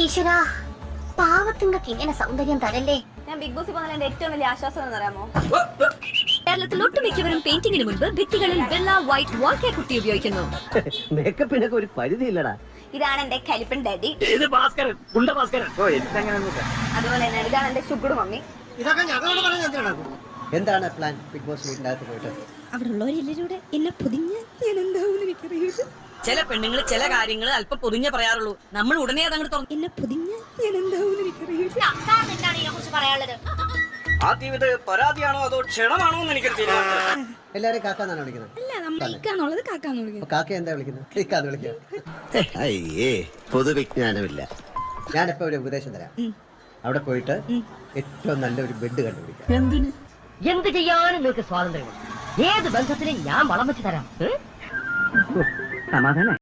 ഈശ്വരാ, പാവത്തുങ്ങൾക്ക് ഇങ്ങനെ സൗന്ദര്യം തരല്ലേ. ഞാൻ ബിഗ് ബോസ് പോകുന്ന എന്റെ ഏറ്റവും വലിയ ആശ്വാസം എന്ന് പറയാമോ? കേരളത്തിൽ ഒട്ടുമിക്കവരും പെയിന്റിങ്ങിന് മുൻപ് ഭിത്തികളിൽ വെള്ള വൈറ്റ് വാൾക്കേ കുട്ടി ഉപയോഗിക്കുന്നു. മേക്കപ്പിനൊക്കെ ഒരു പരിധിയില്ലടാ. ഇതാണ് എന്റെ കലിപ്പൻ ഡാഡി. അതുപോലെ തന്നെ ഇതാണ് എന്റെ ഷുഗർ മമ്മി. എന്താണ് പ്ലാൻ? ബിഗ് ബോസ് വീട്ടിനകത്ത് പോയിട്ട് അവിടെ ഉള്ളവരെല്ലാവരും എന്നെ പൊതിഞ്ഞ് ഞാൻ എന്താവും എനിക്കറിയില്ല. ചില പെണ്ണുങ്ങൾ ചില കാര്യങ്ങൾ അല്പം പൊതിഞ്ഞേ പറയാറുള്ളൂ. നമ്മൾ ഉടനെ അതങ്ങോട്ട് തുറന്നു. എന്നെ പൊതിഞ്ഞ് ഞാൻ എന്താവും എനിക്കറിയില്ല. എന്താണ് ഇതിനെ കുറിച്ച് പറയാനുള്ളത്? ആദ്യം ഇത് പരാതിയാണോ അതോ ക്ഷണമാണോ എന്ന് എനിക്കറിയില്ല. എല്ലാരും കാക്കാന്നാണ് വിളിക്കുന്നത്. അല്ല, നമ്മൾക്കാന്നുള്ളത് കാക്കാന്ന് വിളിക്കുന്നത്. കാക്ക എന്താ വിളിക്കുന്നത്? ക്ലിക്കാന്ന് വിളിക്കുക. അയ്യേ, പൊതുവിജ്ഞാനമില്ല. ഞാനിപ്പോ ഒരു ഉപദേശം തരാം. അവിടെ പോയിട്ട് ഏറ്റവും നല്ലൊരു ബെഡ് കണ്ടുപിടിക്കാം. എന്ത് ചെയ്യാനും നിങ്ങൾക്ക് സ്വാതന്ത്ര്യമാണ്. ഏത് ബന്ധത്തിനും ഞാൻ വളം വെച്ച് തരാം. സമാധാനം.